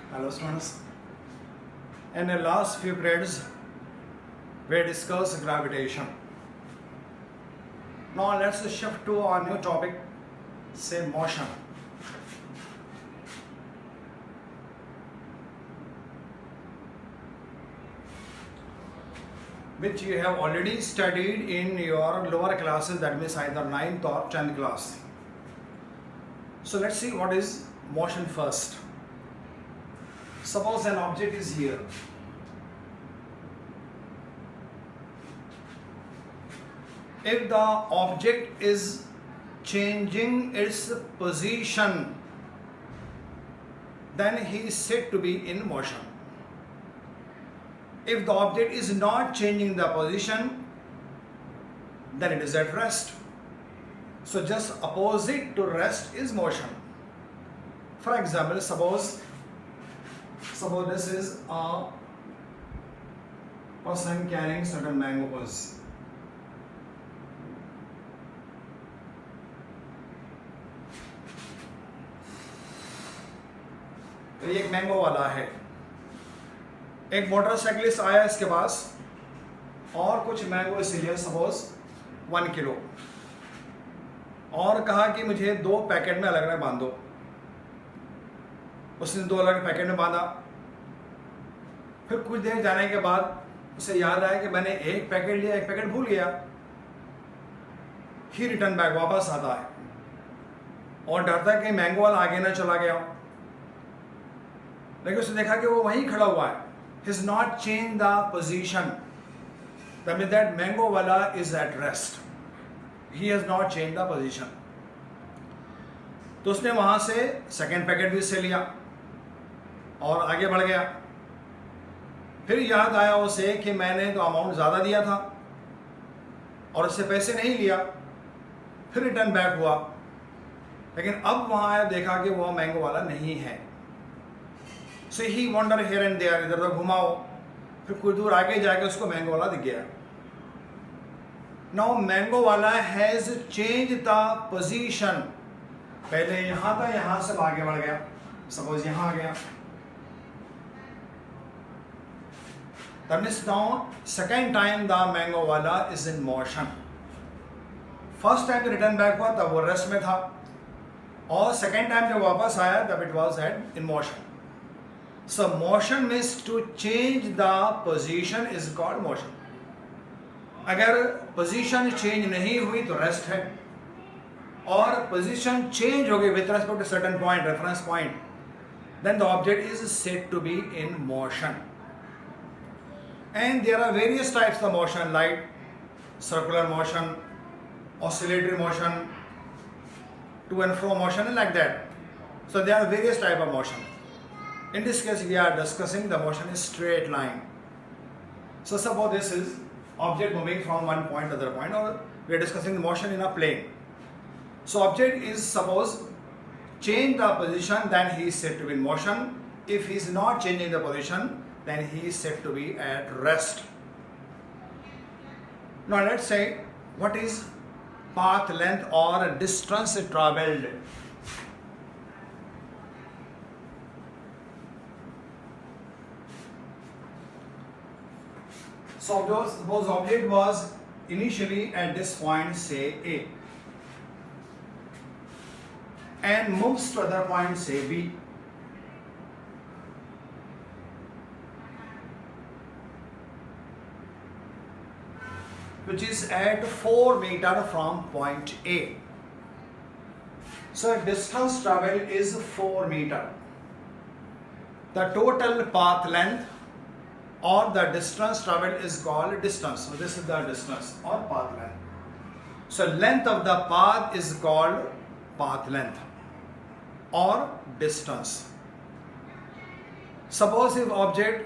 Hello students. In the last few periods, we discussed gravitation. Now let's shift to our new topic, say motion. Which you have already studied in your lower classes, that means either 9th or 10th class. So let's see what is motion first. Suppose an object is here. If the object is changing its position, then he is said to be in motion. If the object is not changing the position, then it is at rest. So just opposite to rest is motion. For example, suppose this is a person carrying certain mangoes. तो ये एक mango वाला है. एक motorcyclist आया इसके पास और कुछ मैंगो इसीलिए सपोज 1 किलो और कहा कि मुझे 2 पैकेट में अलग अलग बांध दो. उसने 2 अलग पैकेट में बांधा. फिर कुछ देर जाने के बाद उसे याद आया कि मैंने एक पैकेट लिया, एक पैकेट भूल गया. ही रिटर्न बैक वापस आता है और डरता है कि मैंगो वाला आगे ना चला गया. लेकिन उसने देखा कि वो वहीं खड़ा हुआ है. He's not changed the position. That means that mango wala is at rest. He has not changed the position. तो उसने वहां से सेकेंड पैकेट भी से लिया और आगे बढ़ गया. फिर याद आया उसे कि मैंने तो अमाउंट ज़्यादा दिया था और उससे पैसे नहीं लिया. फिर रिटर्न बैक हुआ, लेकिन अब वहां आया, देखा कि वो मैंगो वाला नहीं है. सो ही वॉन्डर हियर एंड देयर, इधर उधर घुमाओ. फिर कुछ दूर आगे जाके उसको मैंगो वाला दिख गया. नाउ मैंगो वाला हैज चेंज द पोजीशन. पहले यहां था, यहां से आगे बढ़ गया. सपोज यहां आ गया. That means now second time the mango वाला is in motion. First time return back हुआ तब वो रेस्ट में था, और सेकेंड टाइम जब वापस आया तब it was at in motion. So motion means to change the position is called motion. अगर position change नहीं हुई तो rest है, और position change हो गई with respect to certain point, reference point, then the object is said to be in motion. And there are various types of motion like circular motion, oscillatory motion, to and fro motion, and like that. So there are various types of motion. In this case, we are discussing the motion is straight line. So suppose this is object moving from one point to other point, or we are discussing the motion in a plane. So object is suppose change the position, then he is said to be in motion. If he is not changing the position, then he is said to be at rest. Now let's say what is path length or distance traveled. So suppose object was initially at this point, say A, and moves to other point, say B. Which is at 4 meters from point A. So distance traveled is 4 meters. The total path length or the distance traveled is called distance. So this is the distance or path length. So length of the path is called path length or distance. Suppose if object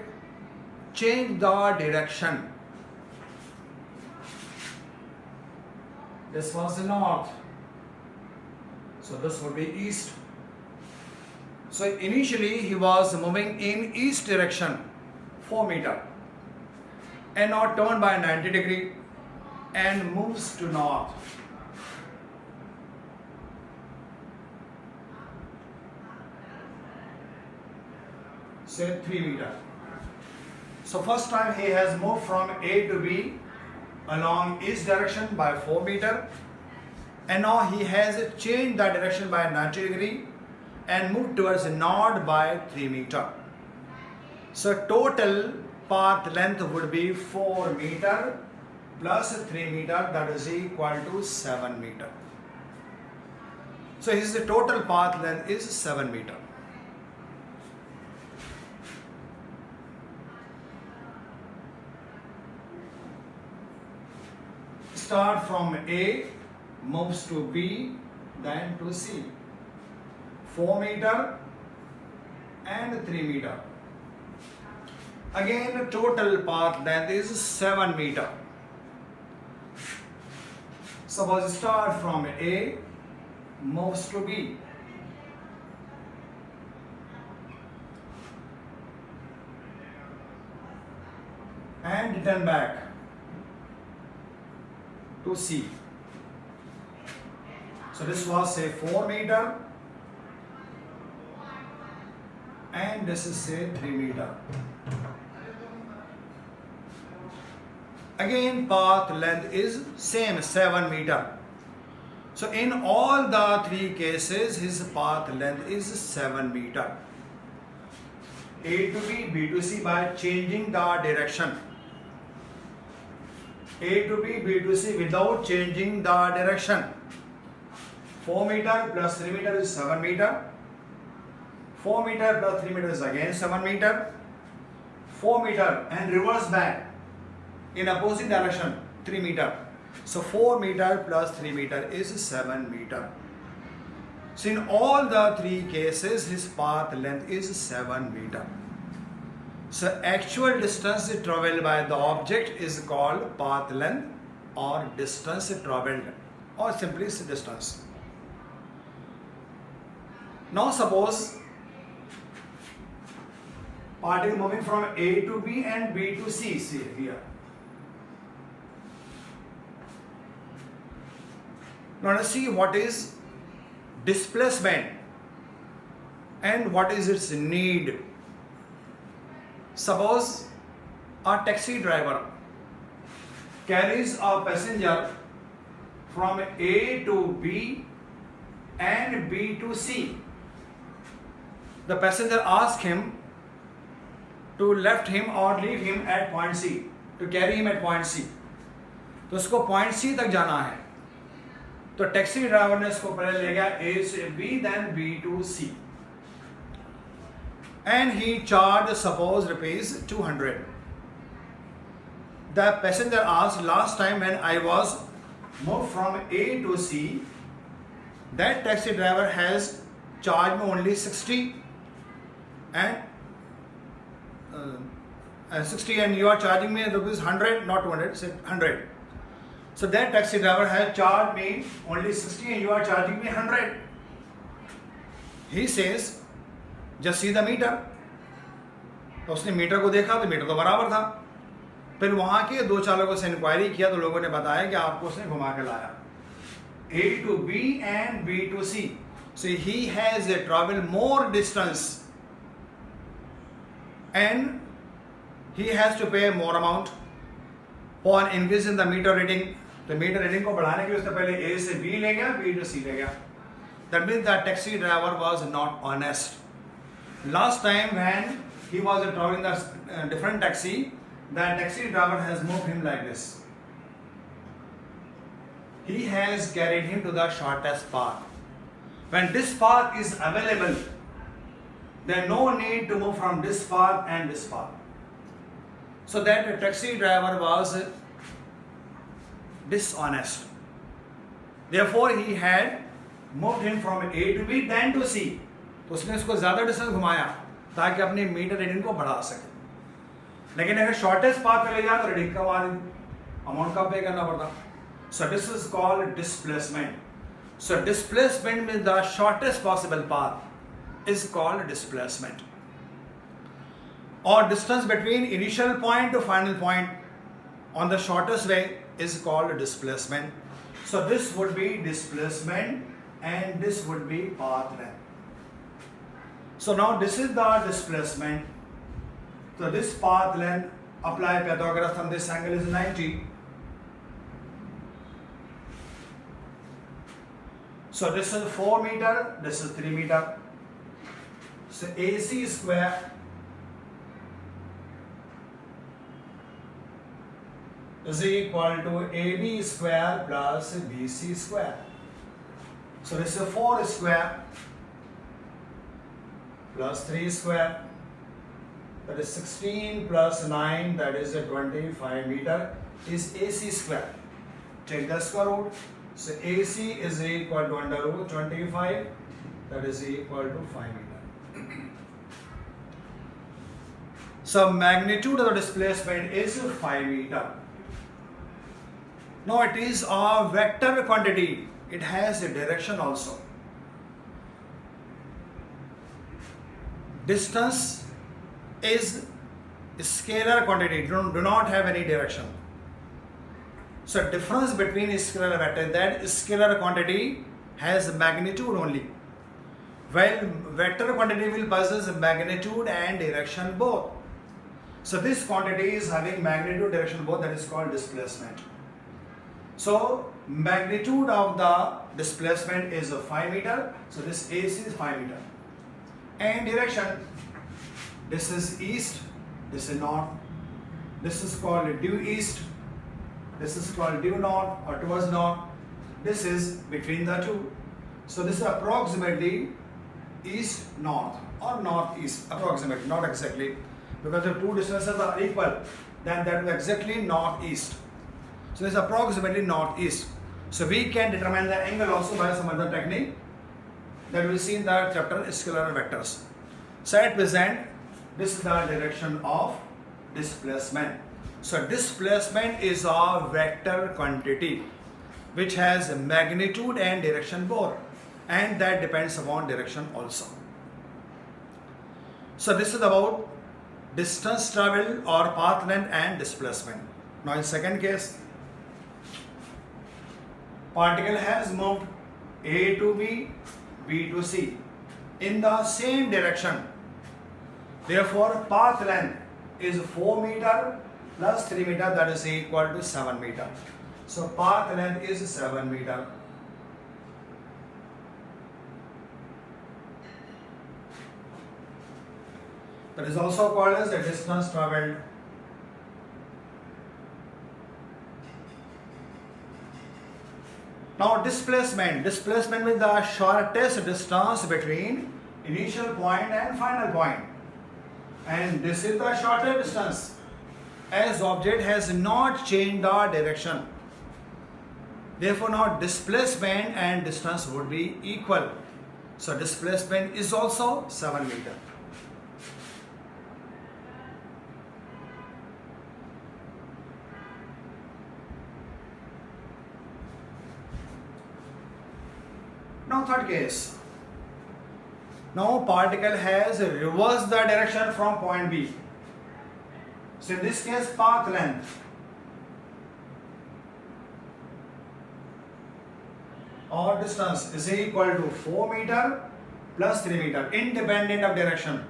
change the direction. This was north, so this would be east. So initially he was moving in east direction, 4 meters, and now turn by 90 degree and moves to north. say 3 meter. So first time he has moved from A to B along east direction by 4 meter, and now he has changed the direction by 90 degree and moved towards the north by 3 meter. So total path length would be 4 meter plus 3 meter, that is equal to 7 meter. So his total path length is 7 meter. Start from A, moves to B, then to C. 4 meter and 3 meter. Again, total path length is 7 meter. Suppose start from A, moves to B. And return back to C. So this was say 4 meter and this is say 3 meter. Again, path length is same, 7 meter. So in all the 3 cases, his path length is 7 meter. A to B, B to C by changing the direction. A to B, B to C without changing the direction. 4 meter plus 3 meter is 7 meter. 4 meter plus 3 meter is again 7 meter. 4 meter and reverse back in opposite direction 3 meter. So 4 meter plus 3 meter is 7 meter. So in all the 3 cases, his path length is 7 meter. So actual distance traveled by the object is called path length or distance traveled, or simply distance. Now suppose particle moving from A to B and B to C, see here. Now let's see what is displacement and what is its need. Suppose a taxi driver carries a passenger from A to B and B to C. The passenger asks him to left him or leave him at point C, to carry him at point C. तो उसको point C तक जाना है, तो taxi driver ने इसको पहले ले गया A से B, then B to C, and he charged suppose rupees 200. The passenger asked, last time when I was moved from A to C, that taxi driver has charged me only 60 and 60 and you are charging me rupees 100, not 200, say 100. So that taxi driver has charged me only 60 and you are charging me 100. He says, just see the meter. तो उसने metre को देखा तो metre तो बराबर था. फिर वहाँ के 2 चालकों से इंक्वायरी किया तो लोगों ने बताया कि आपको उसने घुमा के लाया A to B and B to C. So he has traveled more distance and he has to pay more amount for increase in the meter reading. तो मीटर रीडिंग को बढ़ाने के लिए उसने पहले A से B ले गया, B to C ले गया. That means the taxi driver was not honest. Last time when he was traveling the different taxi, the taxi driver has moved him like this. He has carried him to the shortest path. When this path is available, there is no need to move from this path and this path. So that taxi driver was dishonest. Therefore, he had moved him from A to B, then to C. तो उसने उसको ज़्यादा distance घुमाया ताकि अपनी meter reading को बढ़ा सके. लेकिन अगर शॉर्टेस्ट पाथ पे ले जाए तो रीडिंग का अमाउंट का पे करना पड़ता. So this is called displacement. So displacement means the shortest possible path is called displacement. Or distance between initial point to final point on the shortest way is called displacement. So this would be displacement and this would be path length. So now this is the displacement So this path length, apply Pythagoras from this angle is 90. So this is 4 meter, this is 3 meter. So AC square is equal to AB square plus BC square. So this is 4 square plus 3 square, that is 16 plus 9, that is a 25 meter, is AC square. Take the square root. So AC is equal to under root 25, that is equal to 5 meter. So magnitude of the displacement is 5 meter. Now it is a vector quantity. It has a direction also. Distance is a scalar quantity, do not have any direction. So difference between scalar and vector, that scalar quantity has magnitude only, while vector quantity will possess magnitude and direction both. So this quantity is having magnitude, direction both, that is called displacement. So magnitude of the displacement is 5 meter. So this AC is 5 meter. And direction, this is east, this is north. This is called due east, this is called due north or towards north. This is between the two. So this is approximately east north or northeast, approximately, not exactly, because the two distances are equal, then that is exactly northeast. So this is approximately northeast. So we can determine the angle also by some other technique that we see in the chapter scalar vectors. So at present, this is the direction of displacement. So displacement is a vector quantity which has magnitude and direction both, and that depends upon direction also. So this is about distance traveled or path length and displacement. Now in second case, particle has moved A to B, B to C in the same direction. Therefore, path length is 4 meter plus 3 meter, that is equal to 7 meter. So path length is 7 meter. That is also called as the distance traveled. Now displacement means the shortest distance between initial point and final point. And this is the shortest distance as object has not changed the direction. Therefore now displacement and distance would be equal. So displacement is also 7 meter. Now third case. Now particle has reversed the direction from point B. So in this case, path length or distance is equal to 4 meter plus 3 meter independent of direction,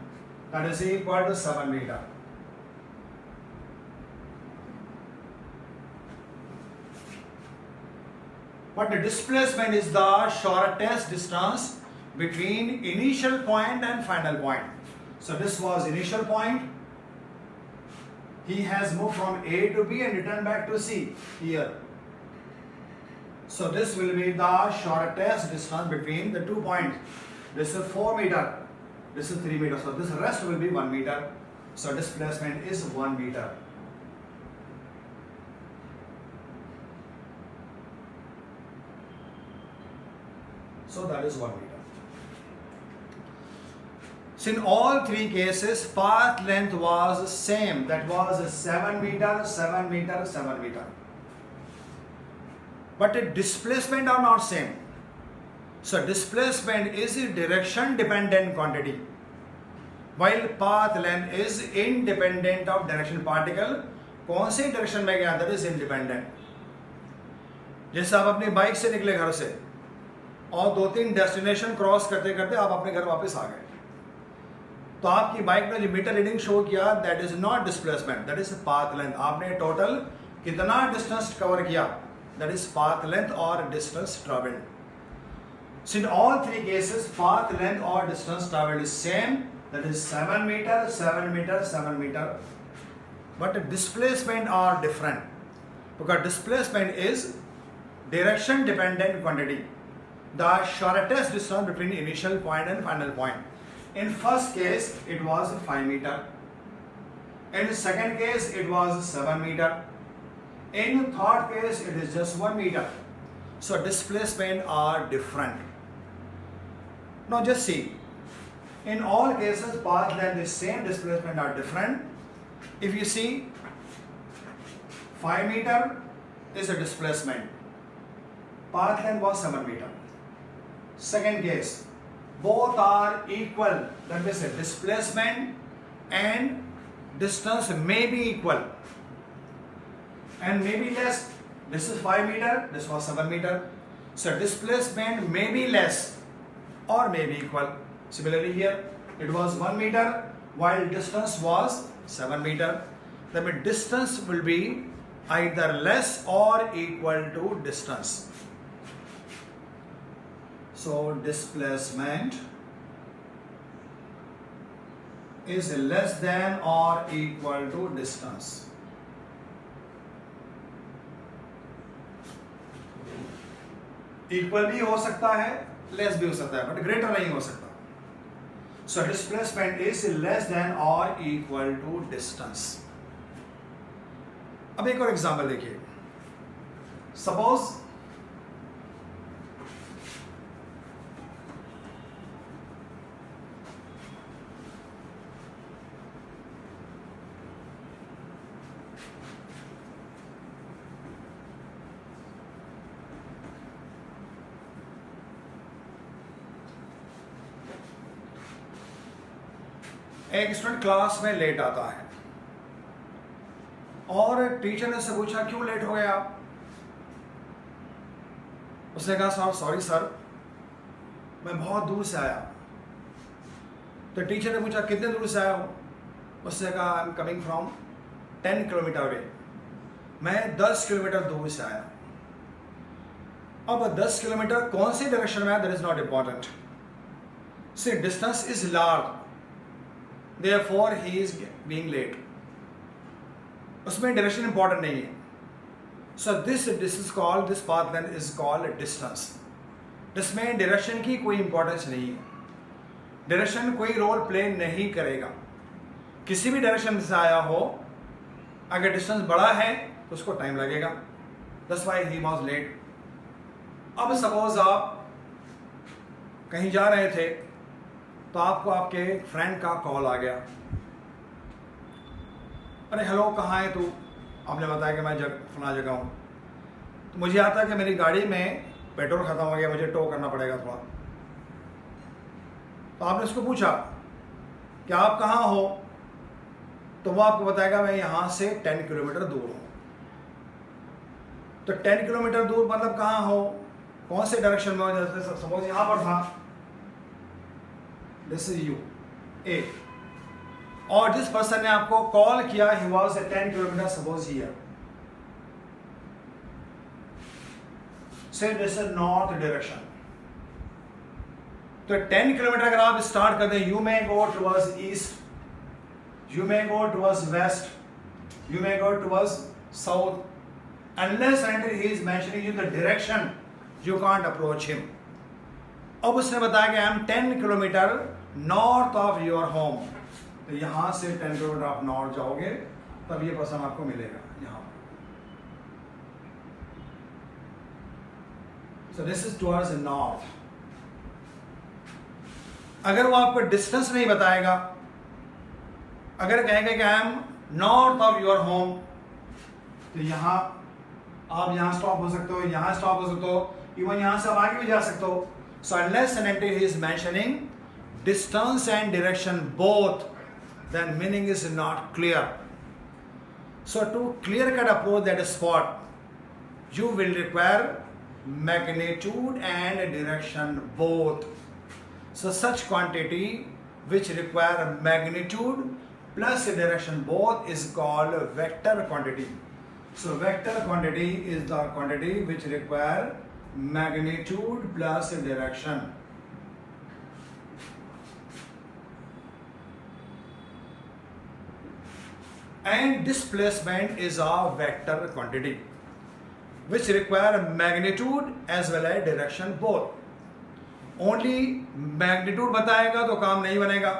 that is equal to 7 meter. But the displacement is the shortest distance between initial point and final point. So this was initial point. He has moved from A to B and returned back to C here. So this will be the shortest distance between the 2 points. This is 4 meter, this is 3 meter. So this rest will be 1 meter. So displacement is 1 meter. So that is 1 meter. So in all three cases, path length was same. That was 7 meter, 7 meter, 7 meter. But the displacement are not same. So displacement is a direction dependent quantity, while path length is independent of direction. Particle कौन से direction में गया, that is independent. जैसे आप अपनी bike से निकले घर से और 2-3 डेस्टिनेशन क्रॉस करते करते आप अपने घर वापस आ गए, तो आपकी बाइक ने जो मीटर रीडिंग शो किया that is not displacement, that is path length. आपने टोटल कितना डिस्टेंस कवर किया, दैट इज पाथ लेंथ और distance travelled. So in all three cases, path length or distance traveled is same, that is 7 meter, 7 meter, 7 meter. But displacement are different because displacement is direction dependent quantity. The shortest distance between initial point and final point. In first case, it was 5 meter. In second case, it was 7 meter. In third case, it is just 1 meter. So displacement are different. Now just see, in all cases path length is same, displacement are different. If you see 5 meter is a displacement, path length was 7 meter. Second case, both are equal, that means displacement and distance may be equal and may be less. This is 5 meter, this was 7 meter. So displacement may be less or may be equal. Similarly here, it was 1 meter while distance was 7 meter. That means distance will be either less or equal to distance. So displacement is less than or equal to distance. Equal भी हो सकता है, less भी हो सकता है, but greater नहीं हो सकता. So displacement is less than और इक्वल टू डिस्टेंस. अब एक और एग्जांपल देखिए. सपोज एक स्टूडेंट क्लास में लेट आता है और टीचर ने उससे पूछा क्यों लेट हो गए आप. उसने कहा साहब सॉरी सर, मैं बहुत दूर से आया. तो टीचर ने पूछा कितने दूर से आया हो. उसने कहा I am coming from 10 kilometre away. मैं 10 किलोमीटर दूर से आया. अब 10 किलोमीटर कौन सी डायरेक्शन में है that is not important. See distance is large, therefore he is being late. उसमें डायरेक्शन इंपॉर्टेंट नहीं है. So this is called, this path length is called distance. जिसमें डायरेक्शन की कोई इंपॉर्टेंस नहीं है. डायरेक्शन कोई रोल प्ले नहीं करेगा. किसी भी डायरेक्शन से आया हो, अगर डिस्टेंस बड़ा है तो उसको टाइम लगेगा. That's why he was late. अब सपोज आप कहीं जा रहे थे तो आपको आपके फ्रेंड का कॉल आ गया. अरे हेलो कहाँ है तू. आपने बताया कि मैं फला जगह हूँ. तो मुझे आता है कि मेरी गाड़ी में पेट्रोल ख़त्म हो गया, मुझे टो करना पड़ेगा थोड़ा. तो आपने उसको पूछा कि आप कहाँ हो, तो वो आपको बताएगा मैं यहाँ से 10 किलोमीटर दूर हूँ. तो 10 किलोमीटर दूर मतलब कहाँ हो, कौन से डायरेक्शन में हो. जैसे सपोज यहाँ पर था, दिस इज यू ए, और जिस पर्सन ने आपको कॉल किया he was 10 kilometre suppose here. से दिस इज नॉर्थ डायरेक्शन. तो 10 किलोमीटर अगर आप स्टार्ट कर दें, you may go towards east, you may go towards waste, you may go towards south. Unless and he is mentioning you the direction, you can't approach him. अब उसने बताया कि I am 10 kilometre north of your home. तो यहां से 10 kilometre आप north जाओगे तब ये पर्सन आपको मिलेगा यहां. सो दिस इज टुवर्ड्स नॉर्थ. अगर वो आपको डिस्टेंस नहीं बताएगा, अगर कहेंगे कि I am north of your home, तो यहां आप यहां स्टॉप हो सकते हो, यहां स्टॉप हो सकते हो, इवन यहां से आप आगे भी जा सकते हो. So unless and until he is mentioning distance and direction both, then meaning is not clear. So to clear cut approach that spot, you will require magnitude and direction both. So such quantity which require magnitude plus direction both is called vector quantity. So vector quantity is the quantity which require magnitude plus direction. And displacement is a vector quantity which require magnitude as well as direction both. Only magnitude बताएगा तो काम नहीं बनेगा,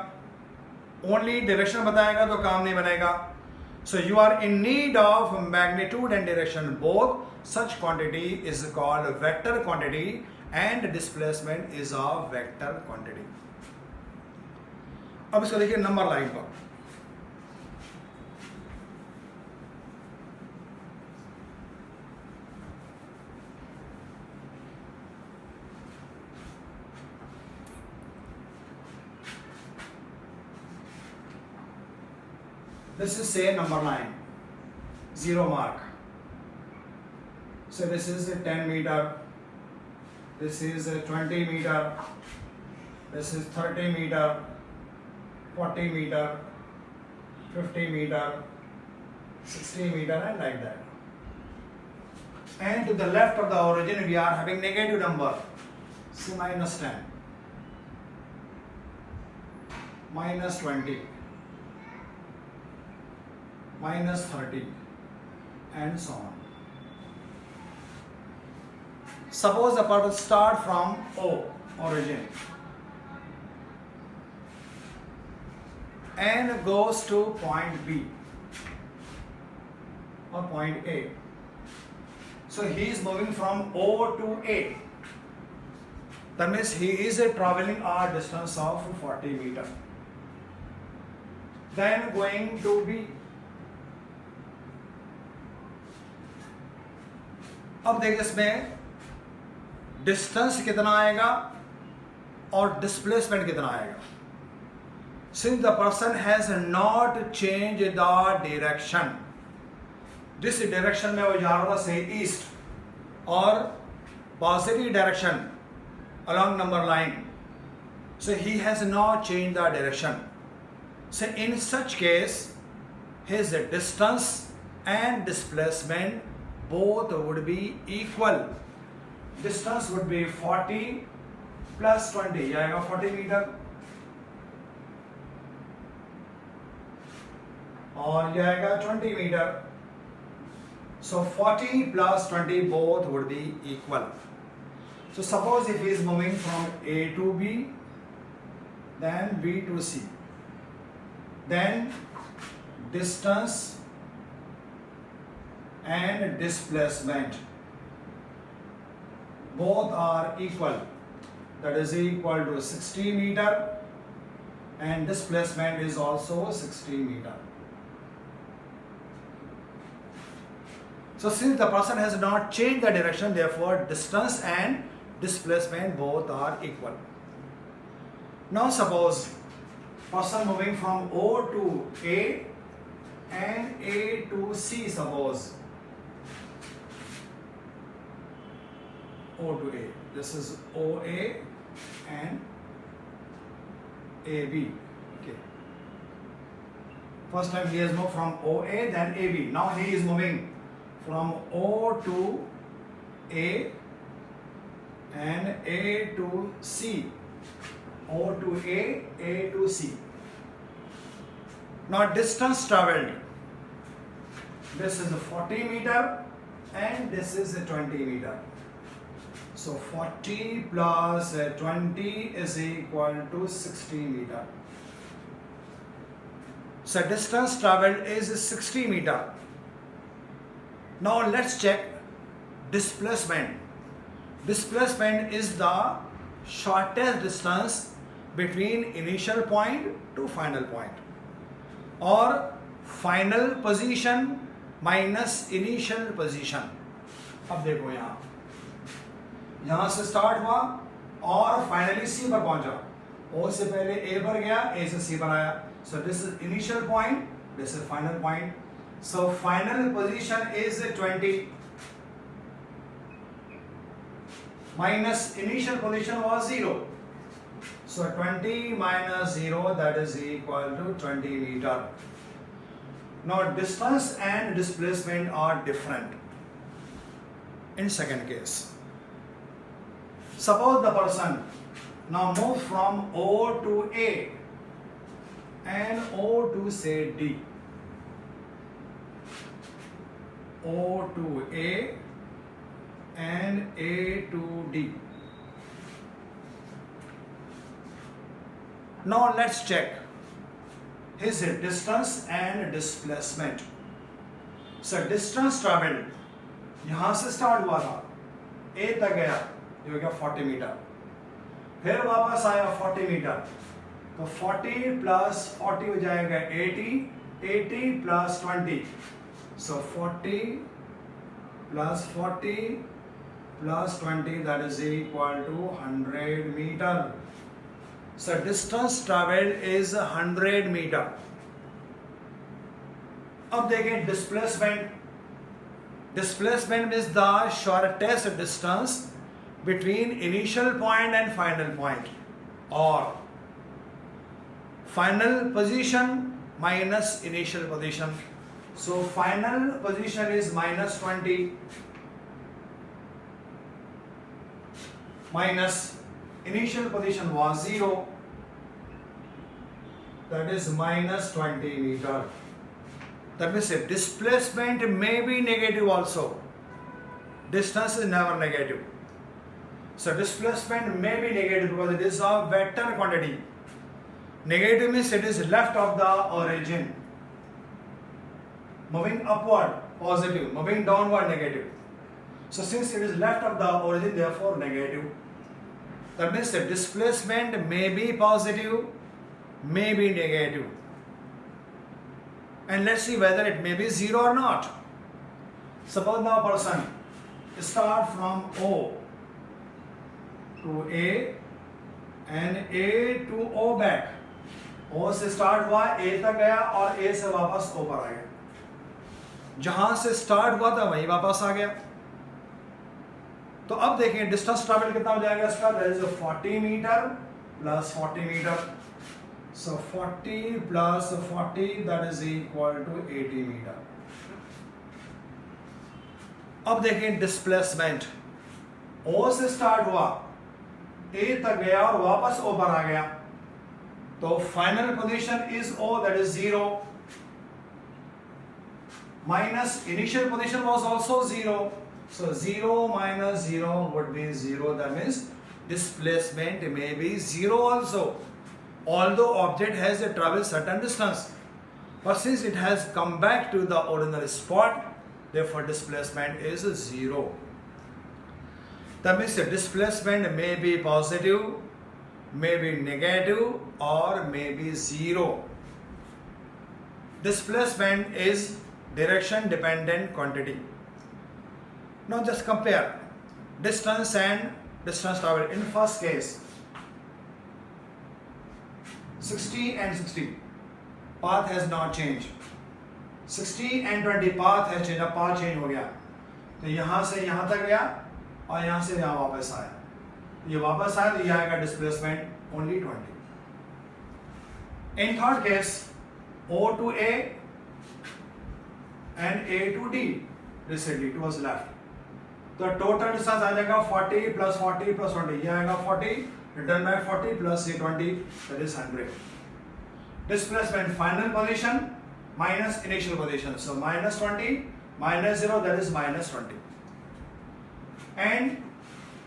only direction बताएगा तो काम नहीं बनेगा. So you are in need of magnitude and direction both. Such quantity is called vector quantity and displacement is a vector quantity. अब इसको देखिए नंबर लाइन पर. This is say number line, 0 mark. So this is 10 meter, this is 20 meter, this is 30 meter, 40 meter, 50 meter, 60 meter and like that. And to the left of the origin we are having negative number, say minus 10, minus 20, minus 30 and so on. Suppose the part will start from O origin and goes to point B or point A. So he is moving from O to A. That means he is traveling a distance of 40 meter. Then going to B. अब देखिए इसमें distance कितना आएगा और displacement कितना आएगा. Since the person has not change the direction, जिस direction में वो जा रहा था से ईस्ट और positive direction along number line, so he has not changed the direction. So in such case his distance and displacement both would be equal. Distance would be 40 plus 20, ये आएगा 40 मीटर और ये आएगा 20 metre. So 40 plus 20 both would be equal. So suppose if he is moving from A to B, then B to C, then distance and displacement both are equal, that is equal to 60 meter and displacement is also 60 meter. So since the person has not changed the direction, therefore distance and displacement both are equal. Now suppose person moving from O to A and A to C, suppose O to A, this is OA and AB. Okay. First time he has moved from OA then AB. Now he is moving from O to A and A to C, O to A, A to C. Now distance traveled, this is 40 meter and this is 20 meter. So 40 plus 20 is equal to 60 meter. So distance traveled is 60 meter. Now let's check displacement. Displacement is the shortest distance between initial point to final point, or final position minus initial position. अब देखो यहाँ से start हुआ और finally सी पर पहुंचा. ओ से पहले ए पर गया, ए से सी पर आया. सो this is initial point, this is final point. So final position is 20 minus initial position was 0. So 20 minus 0, that is equal to 20 meter. Now distance and displacement are different. In second case, suppose the person now move from O to A and O to say D. O to A and A to D. Now let's check his distance and displacement. So distance traveled, यहाँ से start हुआ था, A तक गया, ये हो गया 40 metre, फिर वापस आया 40 मीटर, तो 40 प्लस 40 हो जाएगा 80, 80 plus 20, so 40 plus 40 plus 20, that is equal to 100 meter. So distance traveled is 100 meter. अब देखें displacement. Displacement is the shortest distance between initial point and final point, or final position minus initial position. So final position is minus 20 minus initial position was 0, that is minus 20 meter. That means displacement may be negative also. Distance is never negative. So displacement may be negative because it is a vector quantity. Negative means it is left of the origin. Moving upward, positive. Moving downward, negative. So since it is left of the origin, therefore negative. That means the displacement may be positive, may be negative. And let's see whether it may be 0 or not. Suppose now person start from O to A and A to O back. O से start हुआ, A तक गया और A से वापस O पर आ गया. जहां से start हुआ था वहीं वापस आ गया. तो अब देखें डिस्टेंस ट्रैवल कितना हो जाएगा इसका, that is 40 metre plus 40 metre. So 40 plus 40, that is equal to 80 meter. अब देखें डिस्प्लेसमेंट, O से स्टार्ट हुआ, A तक गया और वापस O पर आ गया, तो final position is O, that is 0, minus initial position was also 0. So 0 minus 0 would be 0. That means displacement may be 0 also. Although object has traveled certain distance, but since it has come back to the original spot, therefore displacement is 0. That means the displacement may be positive, may be negative, or may be 0. Displacement is direction dependent quantity. Now just compare distance and distance traveled. In first case, 60 and 60, path has not changed. 60 and 20, path has changed. अब path change हो गया, तो यहाँ से यहाँ तक गया और यहाँ से यहाँ वापस आया. ये वापस आया तो ये आएगा displacement only 20. In third case, O to A and A to D, recently it was left. तो total distance आ जाएगा 40 plus 40 plus 20. ये आएगा 40. Return back 40 plus 20, that is 100. Displacement final position minus initial position. So minus 20 minus 0, that is minus 20. And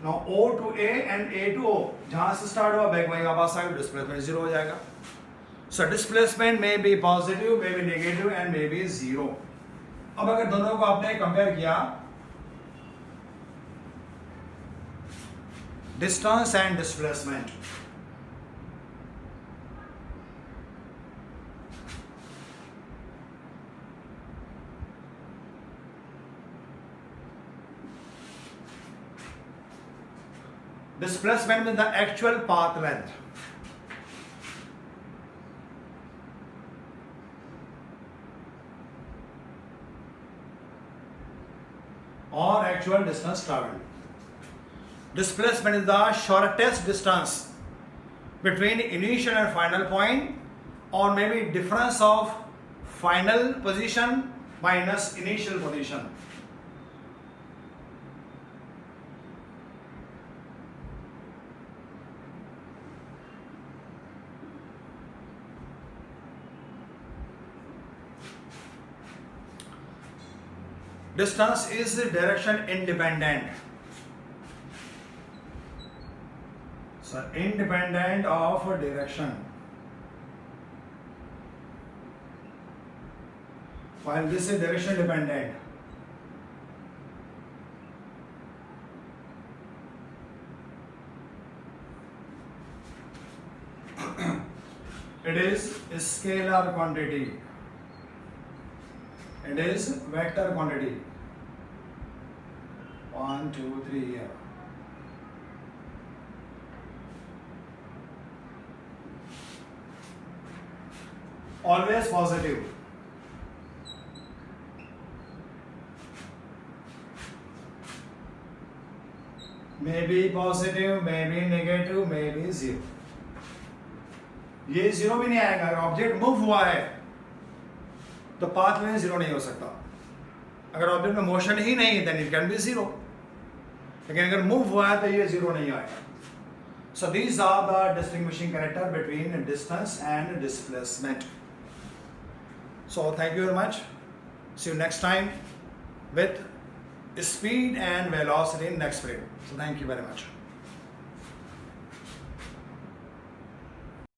now O to A and A to O, जहाँ से start हुआ back वहीं वापस आएगा, displacement 0 हो जाएगा. So displacement may be positive, may be negative, and may be 0. अब अगर दोनों को आपने compare किया, distance and displacement, displacement means the actual path length, or actual distance traveled. Displacement is the shortest distance between initial and final point, or maybe difference of final position minus initial position. Distance is direction independent. So independent of direction, while this is direction dependent. It is a scalar quantity. It is vector quantity. 1, 2, 3 here. Always positive. Maybe positive, maybe negative, maybe zero. ये zero भी नहीं आएगा. अगर object move हुआ है तो path में zero नहीं हो सकता. अगर ऑब्जेक्ट में मोशन ही नहीं है then it can be zero. लेकिन अगर मूव हुआ है तो ये जीरो नहीं आएगा. So these are the distinguishing character between distance and displacement. So thank you very much. See you next time with speed and velocity in next period. So thank you very much.